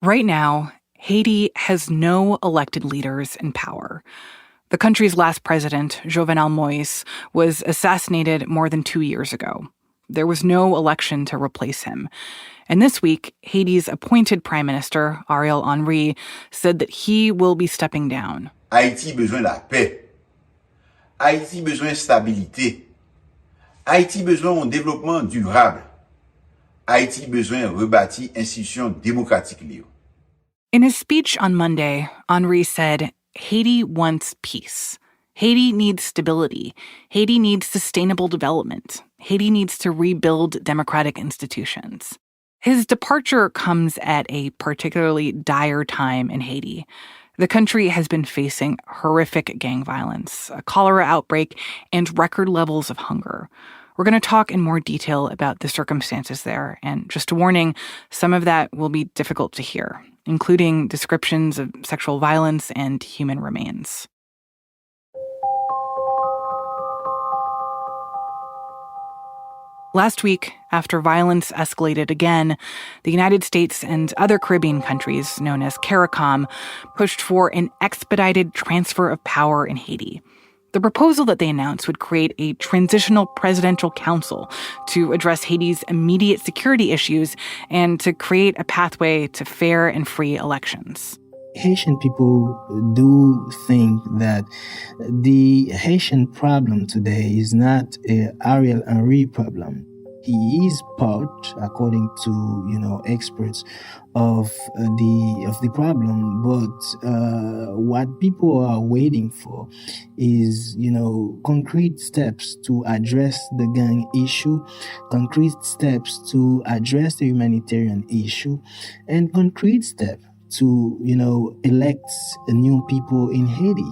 Right now, Haiti has no elected leaders in power. The country's last president, Jovenel Moïse, was assassinated more than 2 years ago. There was no election to replace him. And this week, Haiti's appointed prime minister, Ariel Henry, said that he will be stepping down. Haïti besoin la paix. Haïti besoin stabilité. Haïti besoin un développement durable. Haïti besoin rebâtir institutions démocratiques. In his speech on Monday, Henry said, Haiti wants peace. Haiti needs stability. Haiti needs sustainable development. Haiti needs to rebuild democratic institutions. His departure comes at a particularly dire time in Haiti. The country has been facing horrific gang violence, a cholera outbreak, and record levels of hunger. We're going to talk in more detail about the circumstances there, and just a warning, some of that will be difficult to hear, including descriptions of sexual violence and human remains. Last week, after violence escalated again, the United States and other Caribbean countries, known as CARICOM, pushed for an expedited transfer of power in Haiti. The proposal that they announced would create a Transitional Presidential Council to address Haiti's immediate security issues and to create a pathway to fair and free elections. Haitian people do think that the Haitian problem today is not a Ariel Henry problem. He is part, according to experts, of the problem. But what people are waiting for is concrete steps to address the gang issue, concrete steps to address the humanitarian issue, and concrete steps to, elect new people in Haiti.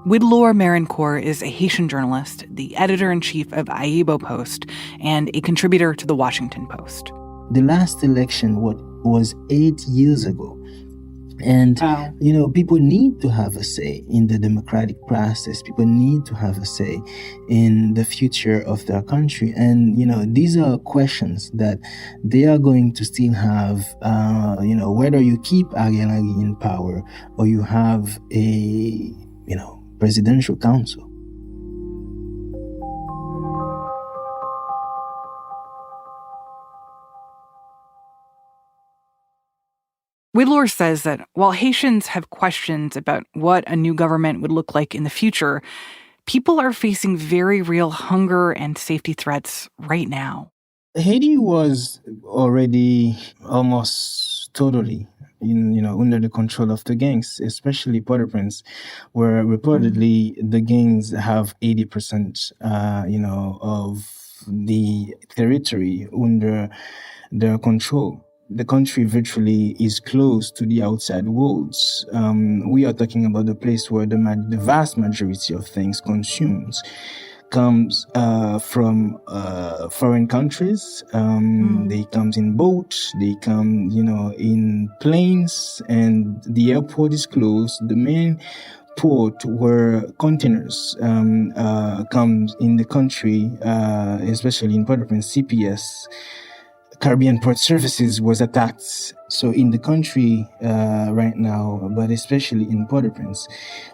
Widlor Marincourt is a Haitian journalist, the editor-in-chief of Aibo Post, and a contributor to The Washington Post. The last election was 8 years ago. And, people need to have a say in the democratic process. People need to have a say in the future of their country. And, these are questions that they are going to still have, whether you keep Ariel Henry in power or you have a, presidential council. Widlor says that while Haitians have questions about what a new government would look like in the future, people are facing very real hunger and safety threats right now. Haiti was already almost totally under the control of the gangs, especially Port-au-Prince, where reportedly the gangs have 80%, of the territory under their control. The country virtually is close to the outside worlds. We are talking about the place where the vast majority of things consumed comes from foreign countries. They come in boats, they come, in planes, and the airport is closed. The main port where containers comes in the country, especially in Port-au-Prince, CPS, Caribbean Port Services, was attacked. So in the country right now, but especially in Port-au-Prince,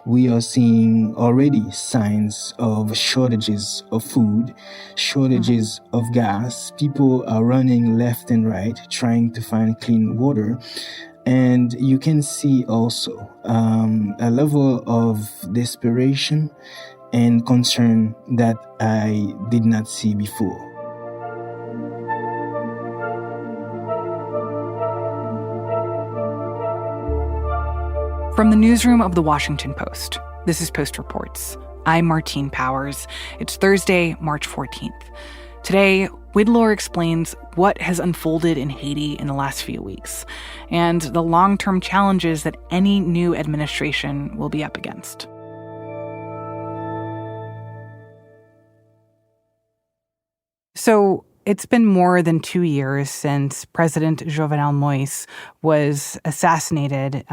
we are seeing already signs of shortages of food, shortages of gas. People are running left and right, trying to find clean water. And you can see also a level of desperation and concern that I did not see before. From the newsroom of The Washington Post, this is Post Reports. I'm Martine Powers. It's Thursday, March 14th. Today, Widlor explains what has unfolded in Haiti in the last few weeks and the long-term challenges that any new administration will be up against. So, it's been more than 2 years since President Jovenel Moïse was assassinated.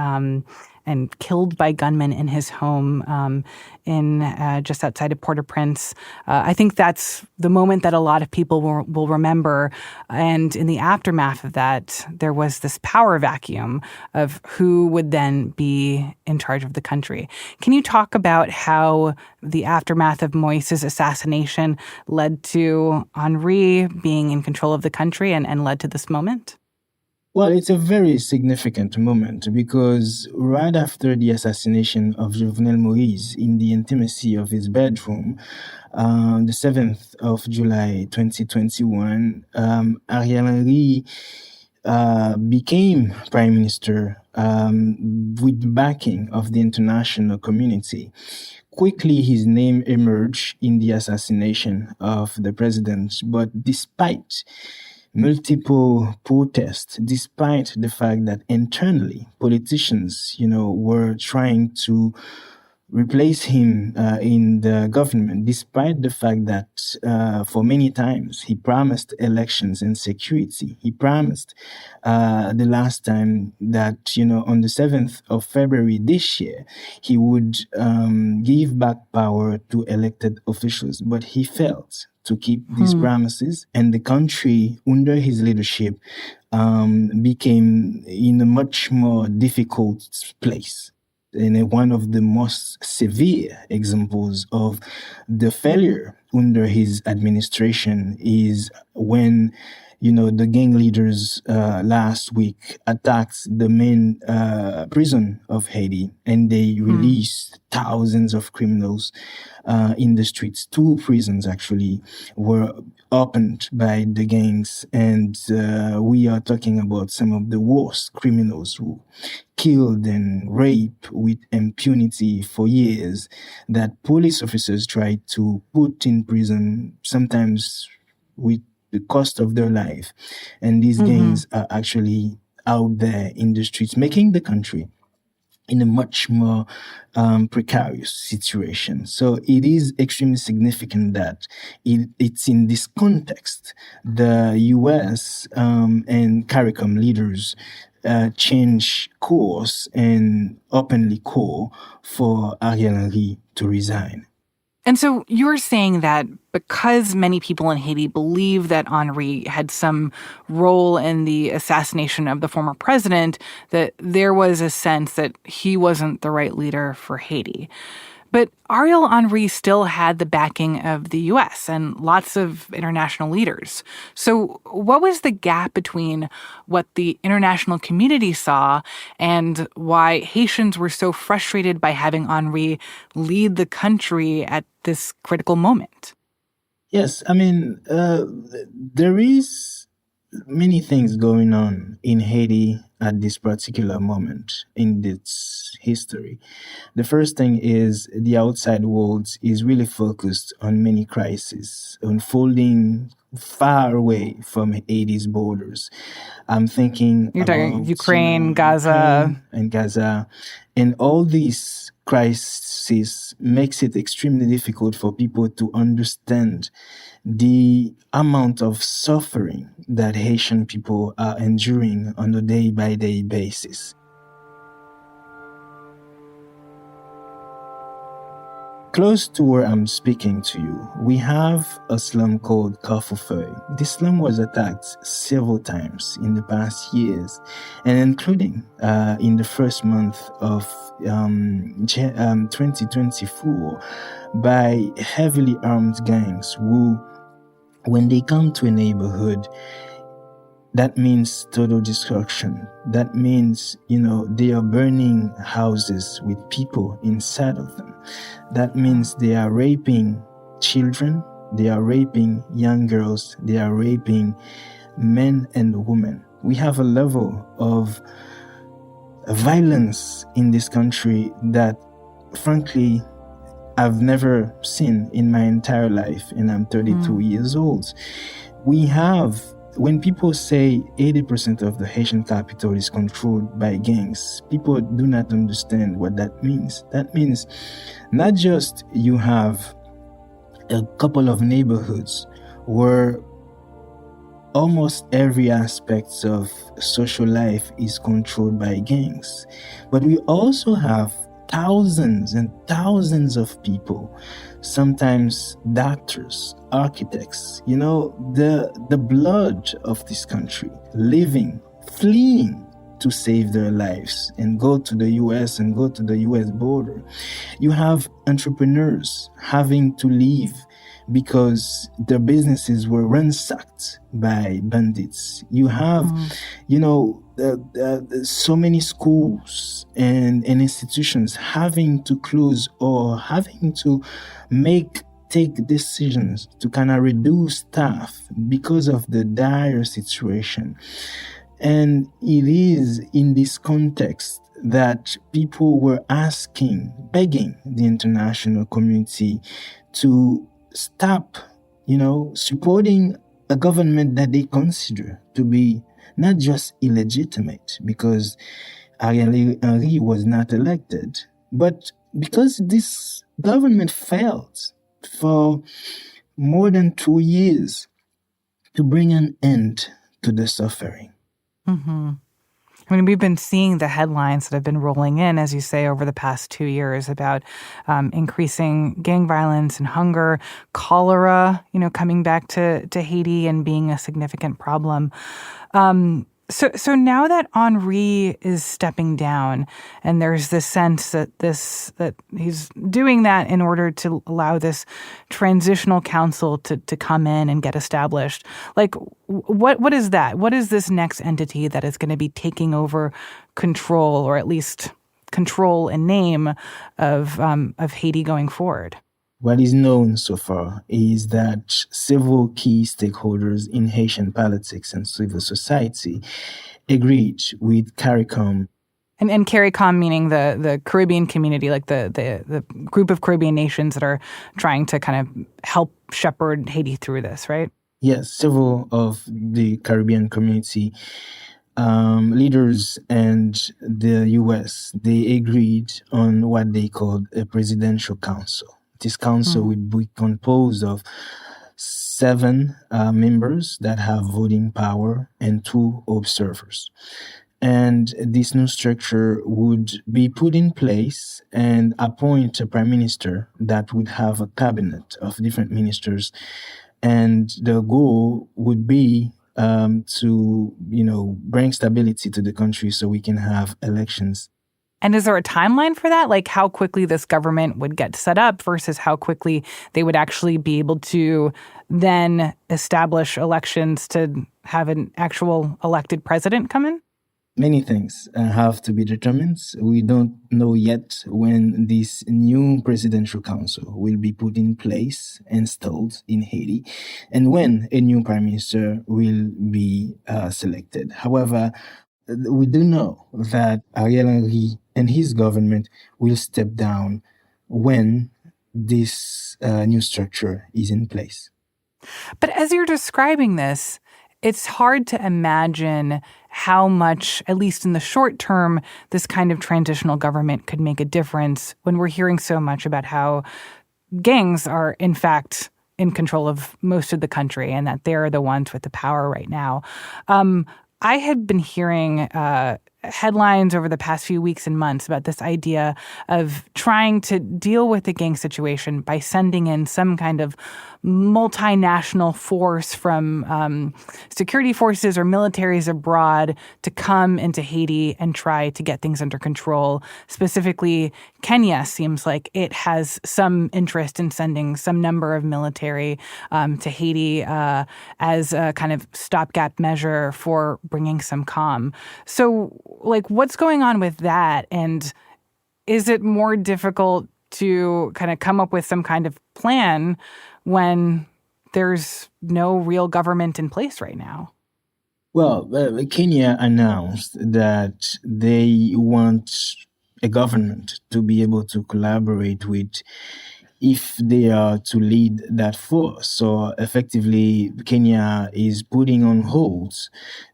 and killed by gunmen in his home in just outside of Port-au-Prince. I think that's the moment that a lot of people will remember. And in the aftermath of that, there was this power vacuum of who would then be in charge of the country. Can you talk about how the aftermath of Moïse's assassination led to Henri being in control of the country and led to this moment? Well, it's a very significant moment because right after the assassination of Jovenel Moïse in the intimacy of his bedroom, the 7th of July 2021, Ariel Henry became prime minister with the backing of the international community. Quickly, his name emerged in the assassination of the president, but despite multiple protests, despite the fact that internally politicians, were trying to replace him in the government, despite the fact that for many times he promised elections and security. He promised the last time that, on the 7th of February this year, he would give back power to elected officials, but he failed to keep these promises, and the country under his leadership became in a much more difficult place. And one of the most severe examples of the failure under his administration is when, the gang leaders last week attacked the main prison of Haiti, and they released thousands of criminals in the streets. 2 prisons actually were opened by the gangs, and we are talking about some of the worst criminals who killed and raped with impunity for years, that police officers tried to put in prison, sometimes with the cost of their life. And these gangs are actually out there in the streets, making the country in a much more precarious situation. So it is extremely significant that it's in this context the U.S. And CARICOM leaders change course and openly call for Ariel Henry to resign. And so you're saying that because many people in Haiti believe that Henri had some role in the assassination of the former president, that there was a sense that he wasn't the right leader for Haiti. But Ariel Henry still had the backing of the U.S. and lots of international leaders. So what was the gap between what the international community saw and why Haitians were so frustrated by having Henry lead the country at this critical moment? Yes, I mean, there is many things going on in Haiti at this particular moment in its history. The first thing is the outside world is really focused on many crises unfolding far away from Haiti's borders. I'm thinking You're talking about Ukraine, Gaza. Ukraine and Gaza, and all these crises makes it extremely difficult for people to understand the amount of suffering that Haitian people are enduring on a day-by-day basis. Close to where I'm speaking to you, we have a slum called Carrefour. This slum was attacked several times in the past years, and including in the first month of 2024 by heavily armed gangs who, when they come to a neighborhood, that means total destruction. That means, they are burning houses with people inside of them. That means they are raping children, they are raping young girls, they are raping men and women. We have a level of violence in this country that, frankly, I've never seen in my entire life, and I'm 32 years old. When people say 80% of the Haitian capital is controlled by gangs, people do not understand what that means. That means not just you have a couple of neighborhoods where almost every aspect of social life is controlled by gangs. But we also have thousands and thousands of people, sometimes doctors, architects, the blood of this country, living, fleeing to save their lives and go to the US and go to the US border. You have entrepreneurs having to leave because their businesses were ransacked by bandits. You have, so many schools and institutions having to close or having to take decisions to kind of reduce staff because of the dire situation. And it is in this context that people were begging the international community to stop, supporting a government that they consider to be not just illegitimate because Ariel Henry was not elected, but because this government failed for more than 2 years to bring an end to the suffering. Mm-hmm. I mean, we've been seeing the headlines that have been rolling in, as you say, over the past 2 years about increasing gang violence and hunger, cholera, coming back to Haiti and being a significant problem. So now that Henri is stepping down, and there's this sense that he's doing that in order to allow this transitional council to come in and get established. Like, what is that? What is this next entity that is going to be taking over control, or at least control in name of Haiti going forward? What is known so far is that several key stakeholders in Haitian politics and civil society agreed with CARICOM. And CARICOM meaning the Caribbean community, like the group of Caribbean nations that are trying to kind of help shepherd Haiti through this, right? Yes, several of the Caribbean community leaders and the U.S., they agreed on what they called a presidential council. This council would be composed of 7 members that have voting power and 2 observers. And this new structure would be put in place and appoint a prime minister that would have a cabinet of different ministers. And the goal would be to, bring stability to the country so we can have elections. And is there a timeline for that? Like how quickly this government would get set up versus how quickly they would actually be able to then establish elections to have an actual elected president come in? Many things have to be determined. We don't know yet when this new presidential council will be put in place, installed in Haiti, and when a new prime minister will be selected. However, we do know that Ariel Henry and his government will step down when this new structure is in place. But as you're describing this, it's hard to imagine how much, at least in the short term, this kind of transitional government could make a difference when we're hearing so much about how gangs are, in fact, in control of most of the country and that they're the ones with the power right now. I had been hearing headlines over the past few weeks and months about this idea of trying to deal with the gang situation by sending in some kind of multinational force from security forces or militaries abroad to come into Haiti and try to get things under control. Specifically, Kenya seems like it has some interest in sending some number of military to Haiti as a kind of stopgap measure for bringing some calm. So, like, what's going on with that? And is it more difficult to kind of come up with some kind of plan when there's no real government in place right now? Well, Kenya announced that they want a government to be able to collaborate with if they are to lead that force. So effectively, Kenya is putting on hold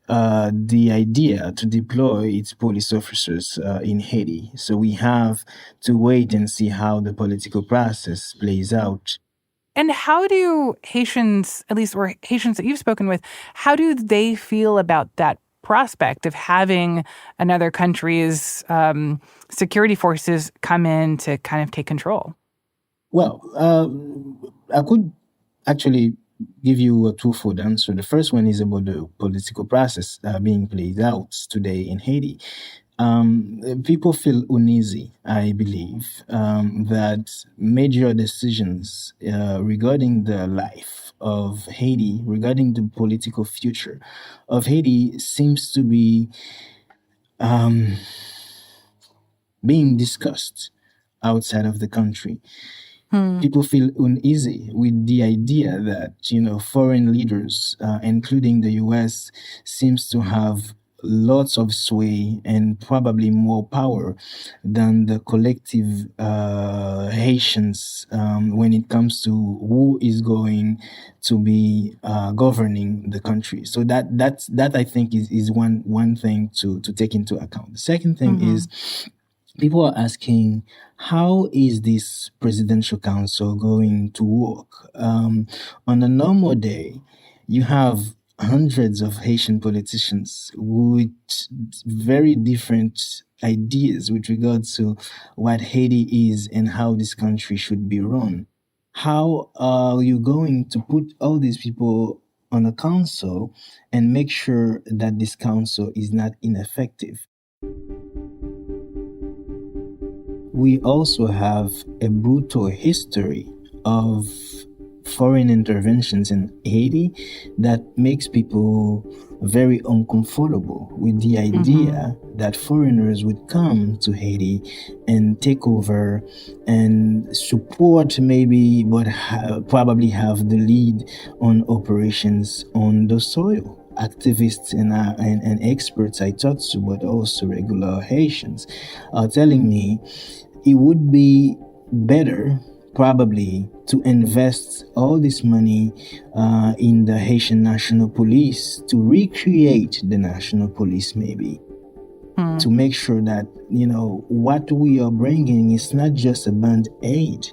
the idea to deploy its police officers in Haiti. So we have to wait and see how the political process plays out. And how do Haitians, at least or Haitians that you've spoken with, how do they feel about that prospect of having another country's security forces come in to kind of take control? Well, I could actually give you a twofold answer. The first one is about the political process being played out today in Haiti. People feel uneasy, I believe, that major decisions regarding the life of Haiti, regarding the political future of Haiti, seems to be being discussed outside of the country. People feel uneasy with the idea that foreign leaders, including the U.S., seems to have lots of sway and probably more power than the collective Haitians when it comes to who is going to be governing the country. So that I think is one thing to take into account. The second thing is people are asking, how is this presidential council going to work? On a normal day, you have hundreds of Haitian politicians with very different ideas with regards to what Haiti is and how this country should be run. How are you going to put all these people on a council and make sure that this council is not ineffective? We also have a brutal history of foreign interventions in Haiti that makes people very uncomfortable with the idea that foreigners would come to Haiti and take over and support maybe, but probably have the lead on operations on the soil. Activists and experts I talked to, but also regular Haitians, are telling me it would be better probably to invest all this money in the Haitian National Police, to recreate the National Police maybe, to make sure that what we are bringing is not just a band-aid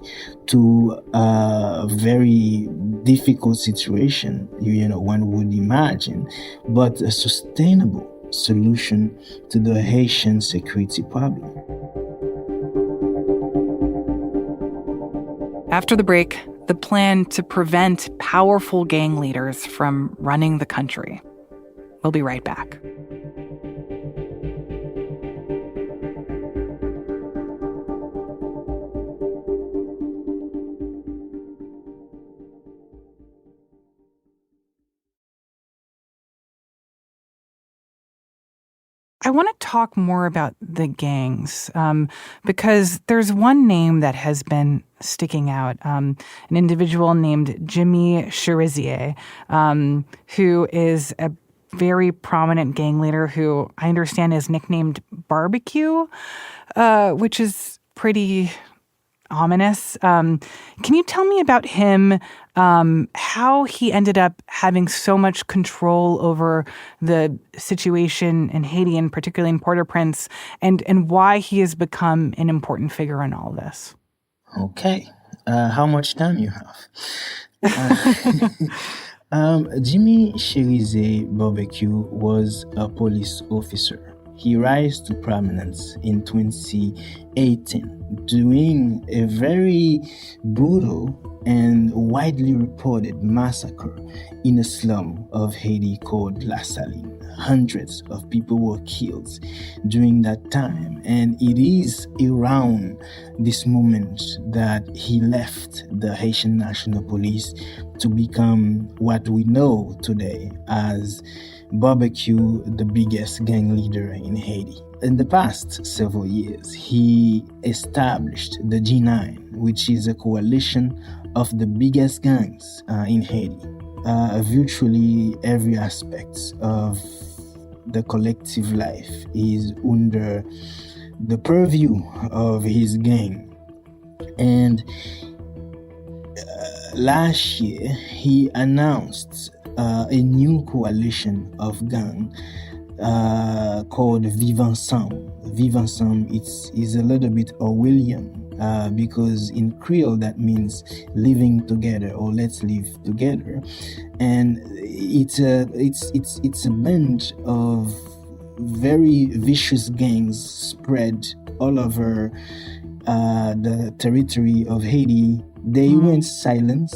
to a very difficult situation one would imagine, but a sustainable solution to the Haitian security problem. After the break, the plan to prevent powerful gang leaders from running the country. We'll be right back. I want to talk more about the gangs because there's one name that has been sticking out, an individual named Jimmy Shizer, who is a very prominent gang leader who I understand is nicknamed Barbecue, which is pretty ominous. Can you tell me about him, how he ended up having so much control over the situation in Haiti and particularly in Port-au-Prince, and why he has become an important figure in all this? Okay. How much time you have? Jimmy Shizer Barbecue was a police officer. He rose to prominence in 2018 doing a very brutal and widely reported massacre in a slum of Haiti called La Saline. Hundreds of people were killed during that time, and it is around this moment that he left the Haitian National Police to become what we know today as Barbecue, the biggest gang leader in Haiti. In the past several years, he established the G9, which is a coalition of the biggest gangs in Haiti. Virtually every aspect of the collective life is under the purview of his gang. And last year, he announced a new coalition of gangs called Vivre Ensemble. Vivre Ensemble is a little bit Orwellian because in Creole that means living together or let's live together, and it's a band of very vicious gangs spread all over the territory of Haiti. They went silent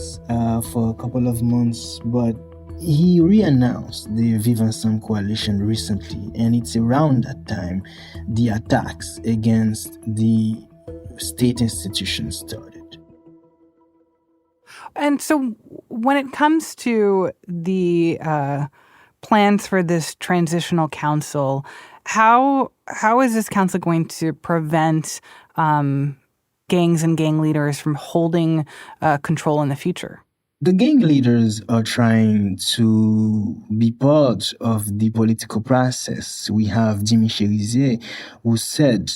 for a couple of months, but he reannounced the Vivre Ensemble coalition recently, and it's around that time the attacks against the state institutions started. And so, when it comes to the plans for this transitional council, how is this council going to prevent gangs and gang leaders from holding control in the future? The gang leaders are trying to be part of the political process. We have Jimmy Shizer, who said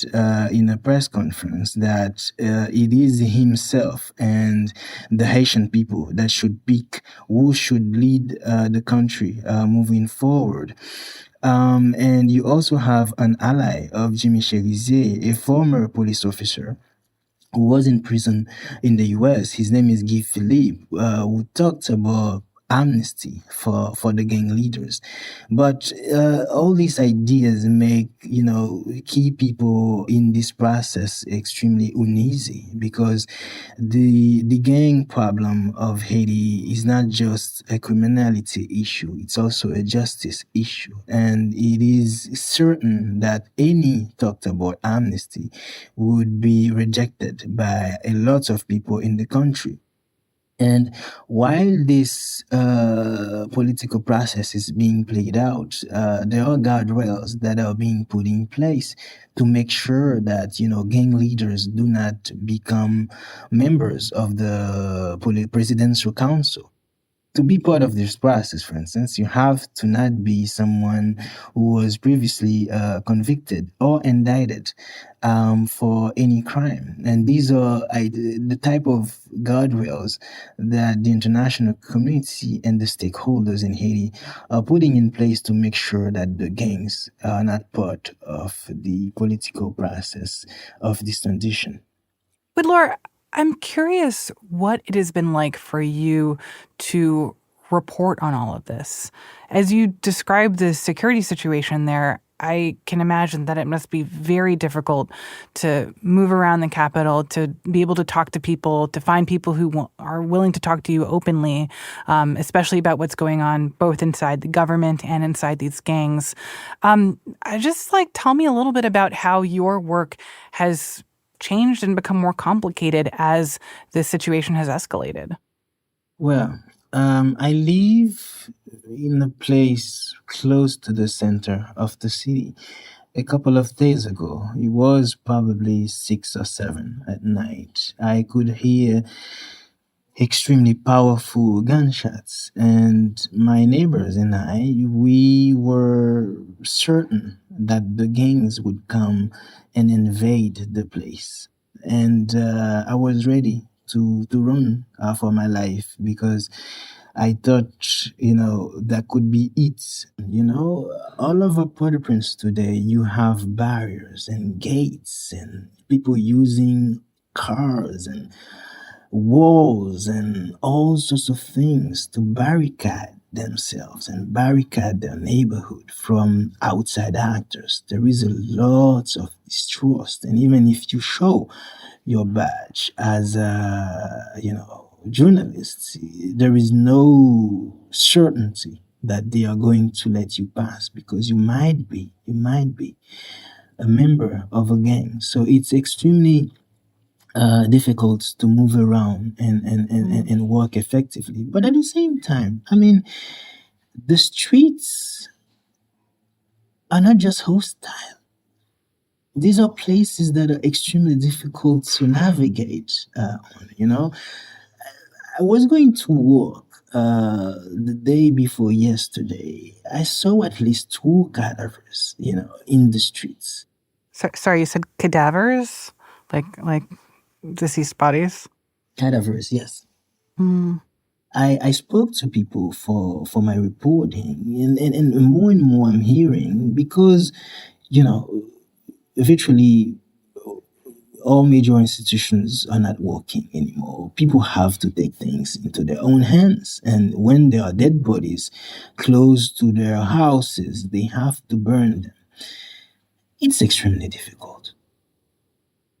in a press conference that it is himself and the Haitian people that should pick who should lead the country moving forward. And you also have an ally of Jimmy Shizer, a former police officer who was in prison in the US. His name is Guy Philippe, who talked about amnesty for the gang leaders. But all these ideas make, key people in this process extremely uneasy, because the gang problem of Haiti is not just a criminality issue, it's also a justice issue. And it is certain that any talked about amnesty would be rejected by a lot of people in the country. And while this political process is being played out, there are guardrails that are being put in place to make sure that gang leaders do not become members of the presidential council. To be part of this process, for instance, you have to not be someone who was previously convicted or indicted for any crime. And these are the type of guardrails that the international community and the stakeholders in Haiti are putting in place to make sure that the gangs are not part of the political process of this transition. But Laura, I'm curious what it has been like for you to report on all of this. As you describe the security situation there, I can imagine that it must be very difficult to move around the Capitol, to be able to talk to people, to find people who are willing to talk to you openly, especially about what's going on both inside the government and inside these gangs. I just tell me a little bit about how your work has changed and become more complicated as this situation has escalated. Well, I live in a place close to the center of the city. A couple of days ago, it was probably 6 or 7 at night. I could hear extremely powerful gunshots, and my neighbors and we were certain that the gangs would come and invade the place. And I was ready to run for my life, because I thought, that could be it. All over Port-au-Prince today, you have barriers and gates and people using cars and walls and all sorts of things to barricade themselves and barricade their neighborhood from outside actors. There is a lot of distrust, and even if you show your badge as a journalist, there is no certainty that they are going to let you pass, because you might be a member of a gang. So it's extremely difficult to move around and work effectively. But at the same time, the streets are not just hostile. These are places that are extremely difficult to navigate on. I was going to work the day before yesterday. I saw at least 2 cadavers, in the streets. Sorry, you said cadavers? Like deceased bodies? Cadavers, yes. Mm. I spoke to people for my reporting, and more I'm hearing, because, virtually all major institutions are not working anymore. People have to take things into their own hands. And when there are dead bodies close to their houses, they have to burn them. It's extremely difficult.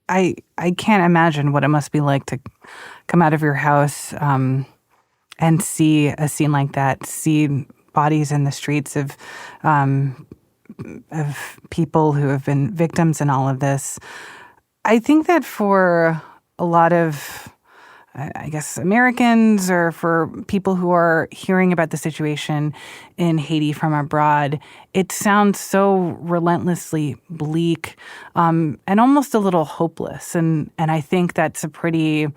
I can't imagine what it must be like to come out of your house and see a scene like that, see bodies in the streets of people who have been victims in all of this. I think that for a lot of, I guess, Americans or for people who are hearing about the situation in Haiti from abroad, it sounds so relentlessly bleak and almost a little hopeless. And I think that's a pretty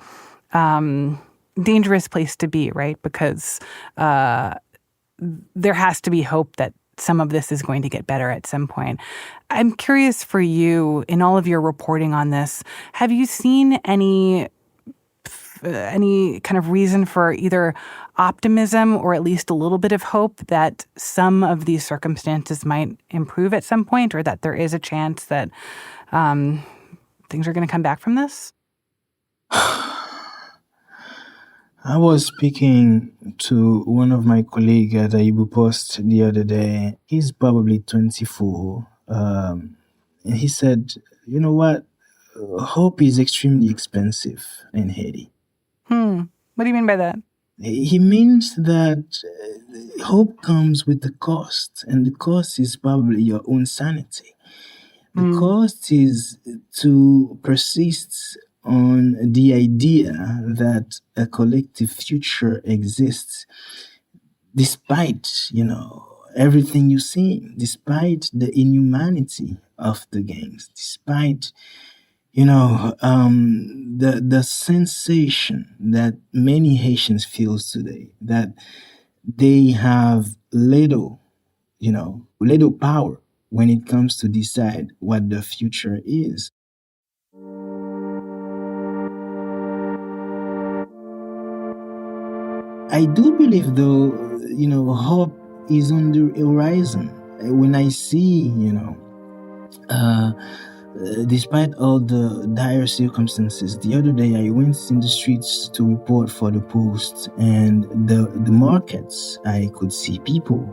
dangerous place to be, right? Because there has to be hope that some of this is going to get better at some point. I'm curious for you, in all of your reporting on this, have you seen any kind of reason for either optimism or at least a little bit of hope that some of these circumstances might improve at some point, or that there is a chance that things are going to come back from this? I was speaking to one of my colleagues at Aibu Post the other day. He's probably 24. And he said, you know what? Hope is extremely expensive in Haiti. What do you mean by that? He means that hope comes with the cost, and the cost is probably your own sanity. The cost is to persist on the idea that a collective future exists despite, everything you see, despite the inhumanity of the gangs, despite, the sensation that many Haitians feel today, that they have little power when it comes to decide what the future is. I do believe, though, hope is on the horizon. When I see, despite all the dire circumstances, the other day I went in the streets to report for the Post, and the markets, I could see people,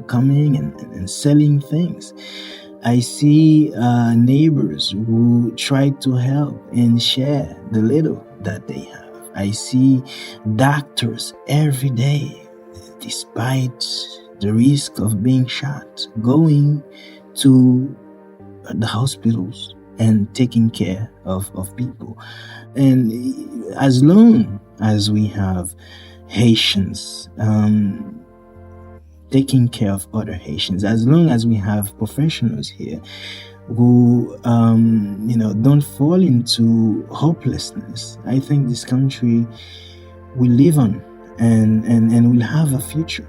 coming and selling things. I see neighbors who try to help and share the little that they have. I see doctors every day, despite the risk of being shot, going to the hospitals and taking care of people. And as long as we have Haitians taking care of other Haitians, as long as we have professionals here who don't fall into hopelessness, I think this country will live on and will have a future.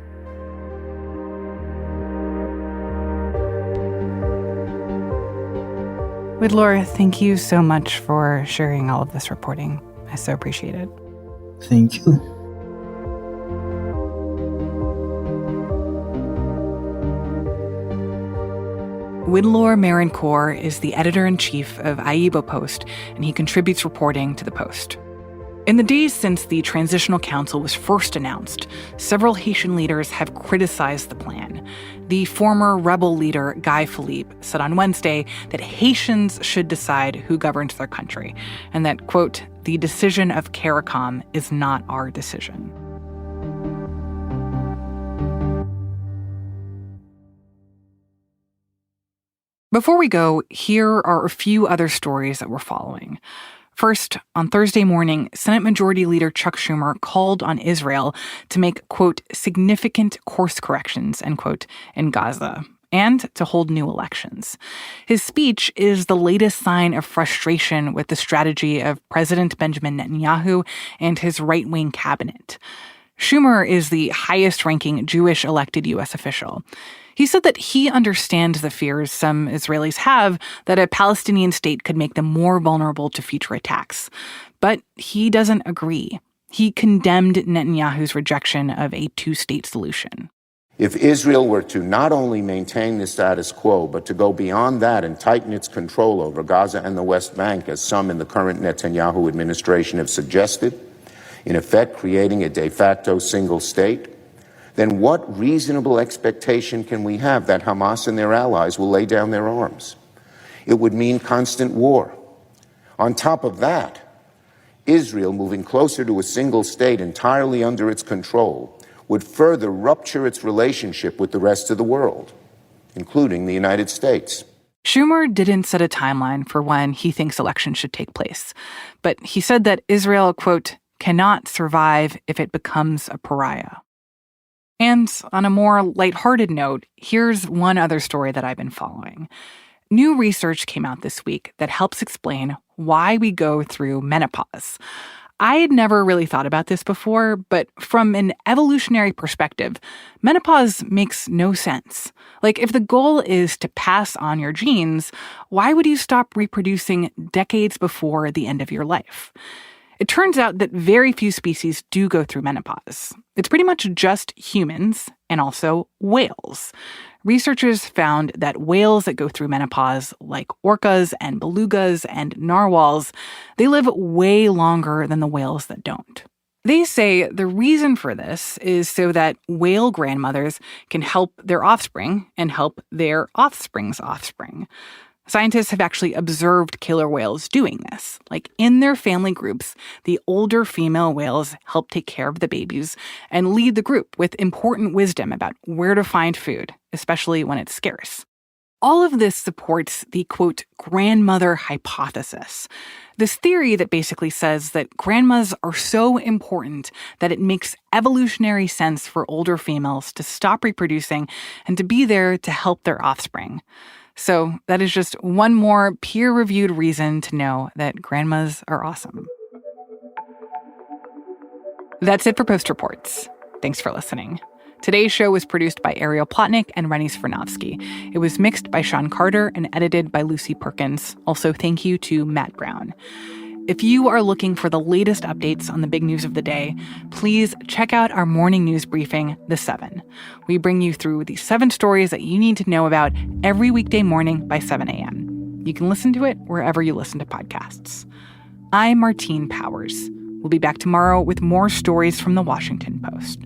Widlor, thank you so much for sharing all of this reporting. I so appreciate it. Thank you. Widlor Marincourt is the editor-in-chief of Aibo Post, and he contributes reporting to the Post. In the days since the Transitional Council was first announced, several Haitian leaders have criticized the plan. The former rebel leader, Guy Philippe, said on Wednesday that Haitians should decide who governs their country, and that, quote, the decision of CARICOM is not our decision. Before we go, here are a few other stories that we're following. First, on Thursday morning, Senate Majority Leader Chuck Schumer called on Israel to make, quote, significant course corrections, end quote, in Gaza, and to hold new elections. His speech is the latest sign of frustration with the strategy of President Benjamin Netanyahu and his right-wing cabinet. Schumer is the highest-ranking Jewish elected U.S. official. He said that he understands the fears some Israelis have that a Palestinian state could make them more vulnerable to future attacks. But he doesn't agree. He condemned Netanyahu's rejection of a two-state solution. If Israel were to not only maintain the status quo, but to go beyond that and tighten its control over Gaza and the West Bank, as some in the current Netanyahu administration have suggested, in effect creating a de facto single state, then what reasonable expectation can we have that Hamas and their allies will lay down their arms? It would mean constant war. On top of that, Israel moving closer to a single state entirely under its control would further rupture its relationship with the rest of the world, including the United States. Schumer didn't set a timeline for when he thinks elections should take place, but he said that Israel, quote, cannot survive if it becomes a pariah. And on a more lighthearted note, here's one other story that I've been following. New research came out this week that helps explain why we go through menopause. I had never really thought about this before, but from an evolutionary perspective, menopause makes no sense. Like, if the goal is to pass on your genes, why would you stop reproducing decades before the end of your life? It turns out that very few species do go through menopause. It's pretty much just humans and also whales. Researchers found that whales that go through menopause, like orcas and belugas and narwhals, they live way longer than the whales that don't. They say the reason for this is so that whale grandmothers can help their offspring and help their offspring's offspring. Scientists have actually observed killer whales doing this. Like, in their family groups, the older female whales help take care of the babies and lead the group with important wisdom about where to find food, especially when it's scarce. All of this supports the, quote, grandmother hypothesis. This theory that basically says that grandmas are so important that it makes evolutionary sense for older females to stop reproducing and to be there to help their offspring. So that is just one more peer-reviewed reason to know that grandmas are awesome. That's it for Post Reports. Thanks for listening. Today's show was produced by Ariel Plotnick and Rennie Svirnovsky. It was mixed by Sean Carter and edited by Lucy Perkins. Also, thank you to Matt Brown. If you are looking for the latest updates on the big news of the day, please check out our morning news briefing, The 7. We bring you through the 7 stories that you need to know about every weekday morning by 7 a.m. You can listen to it wherever you listen to podcasts. I'm Martine Powers. We'll be back tomorrow with more stories from the Washington Post.